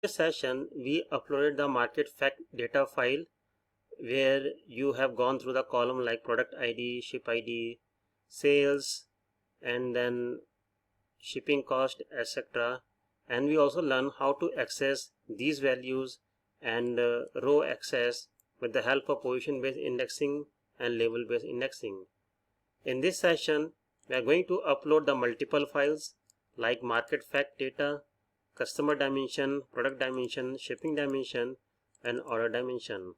This session we uploaded the market fact data file where you have gone through the column like product ID, ship ID, sales, and then shipping cost, etc. And we also learn how to access these values and row access with the help of position based indexing and label based indexing. In this session we are going to upload the multiple files like market fact data, customer dimension, product dimension, shipping dimension, and order dimension.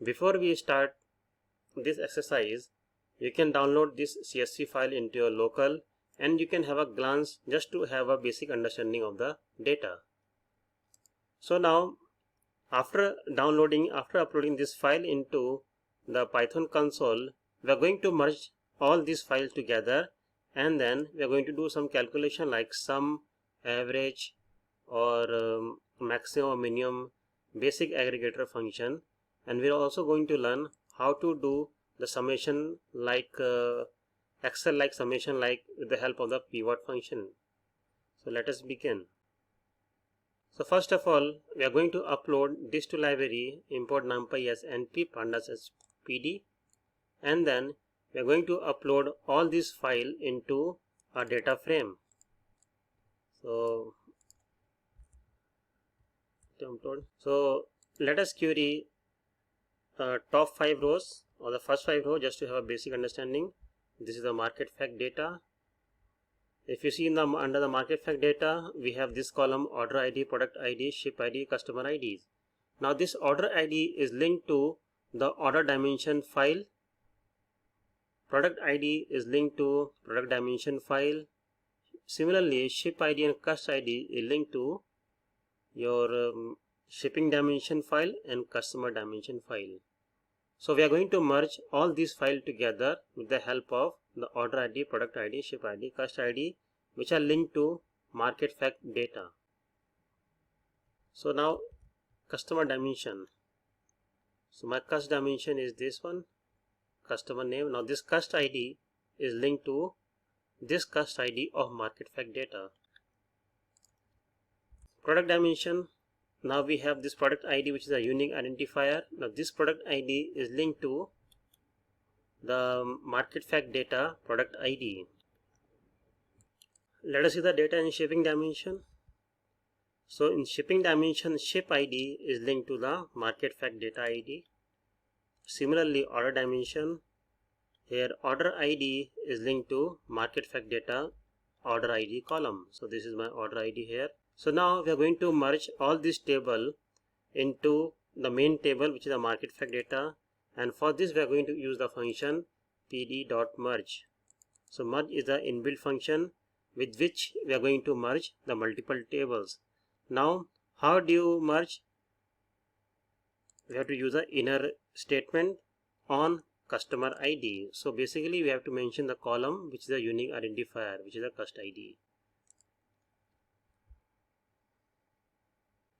Before we start this exercise, you can download this CSV file into your local and you can have a glance just to have a basic understanding of the data. So now after uploading this file into the Python console, we are going to merge all these files together, and then we are going to do some calculation like sum, average, or maximum or minimum, basic aggregator function, and we are also going to learn how to do the summation like Excel like summation like with the help of the pivot function. So let us begin. So first of all, we are going to upload this to library, import numpy as np, pandas as pd, and then we are going to upload all this file into a data frame. So let us query top 5 rows or the first 5 rows just to have a basic understanding. This is the market fact data. If you see under the market fact data, we have this column order ID, product ID, ship ID, customer IDs. Now this order ID is linked to the order dimension file. Product ID is linked to product dimension file. Similarly, ship ID and cust ID is linked to your shipping dimension file and customer dimension file. So we are going to merge all these files together with the help of the order ID, product ID, ship ID, cust ID, which are linked to market fact data. So now customer dimension. So my cust dimension is this one, customer name. Now this cust ID is linked to this cust ID of market fact data. Product dimension. Now we have this product ID, which is a unique identifier. Now this product ID is linked to the market fact data product ID. Let us see the data in shipping dimension. So in shipping dimension, ship ID is linked to the market fact data ID. Similarly, order dimension, here order ID is linked to market fact data order ID column. So this is my order ID here. So now we are going to merge all this table into the main table, which is the market fact data, and for this we are going to use the function pd.merge. So merge is the inbuilt function with which we are going to merge the multiple tables. Now how do you merge? We have to use the inner statement on customer ID. So basically we have to mention the column which is a unique identifier, which is a cust ID.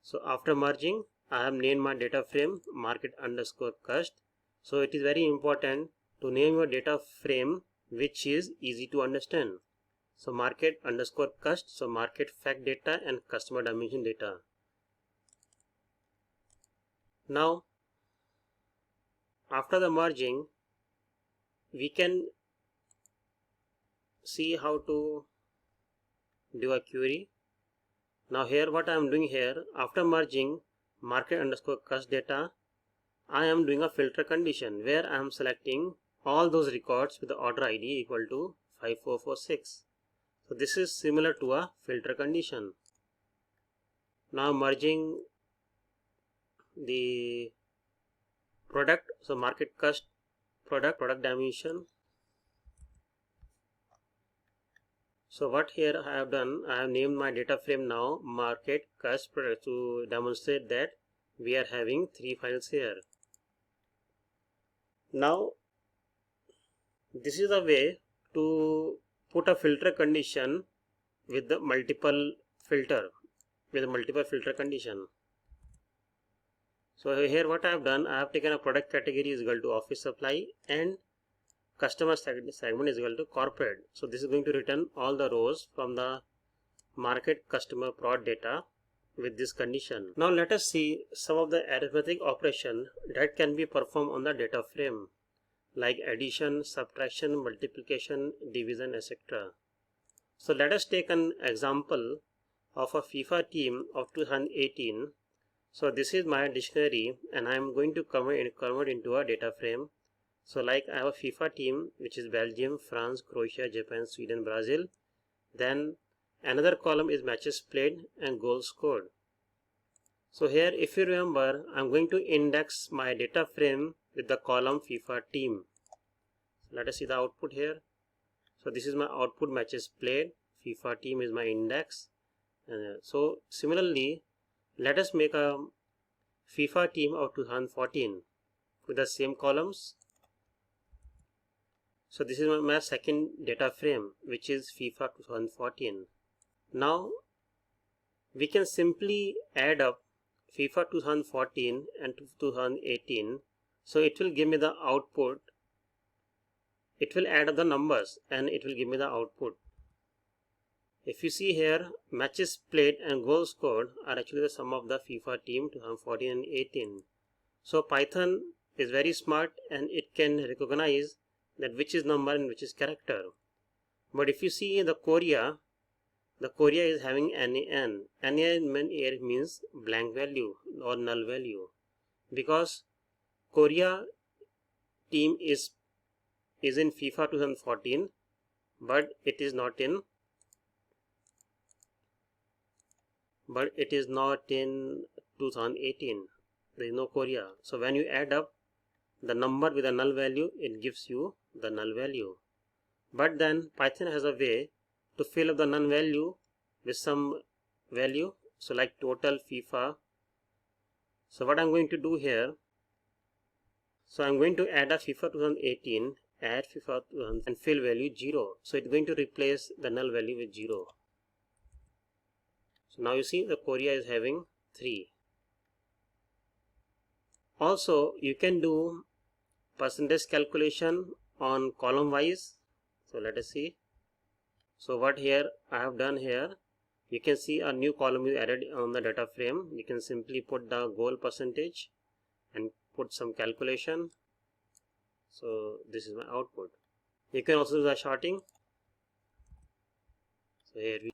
So after merging, I have named my data frame market underscore cust. So it is very important to name your data frame which is easy to understand. So market underscore cust, so market fact data and customer dimension data. Now after the merging, we can see how to do a query. Now here what I am doing here, after merging market underscore cust data, I am doing a filter condition where I am selecting all those records with the order ID equal to 5446. So this is similar to a filter condition. Now merging the product, so market cust product dimension. So what here I have done, I have named my data frame now market cust product to demonstrate that we are having 3 files here. Now this is a way to put a filter condition with the multiple filter condition. So here what I have done, I have taken a product category is equal to office supply and customer segment is equal to corporate. So this is going to return all the rows from the market customer prod data with this condition. Now let us see some of the arithmetic operation that can be performed on the data frame, like addition, subtraction, multiplication, division, etc. So let us take an example of a FIFA team of 2018. So this is my dictionary and I am going to convert into a data frame. So like I have a FIFA team which is Belgium, France, Croatia, Japan, Sweden, Brazil. Then another column is matches played and goals scored. So here, if you remember, I'm going to index my data frame with the column FIFA team. So let us see the output here. So this is my output, matches played. FIFA team is my index. So similarly, let us make a FIFA team of 2014 with the same columns. So this is my second data frame, which is FIFA 2014. Now we can simply add up FIFA 2014 and 2018. So it will give me the output. It will add up the numbers and it will give me the output. If you see here, matches played and goals scored are actually the sum of the FIFA team 2014 and 18. So Python is very smart and it can recognize that which is number and which is character. But if you see the Korea is having NaN. NaN here means blank value or null value, because Korea team is in FIFA 2014, but it is not in 2018. There is no Korea. So when you add up the number with a null value, it gives you the null value. But then Python has a way to fill up the null value with some value. So like total FIFA. So what I'm going to do here, so I'm going to add a FIFA 2018, add FIFA 2000 and fill value 0. So it's going to replace the null value with 0. So now you see the Korea is having 3. Also you can do percentage calculation on column wise. So let us see. So what here I have done here, you can see a new column is added on the data frame. You can simply put the goal percentage and put some calculation. So this is my output. You can also do the sorting. So here we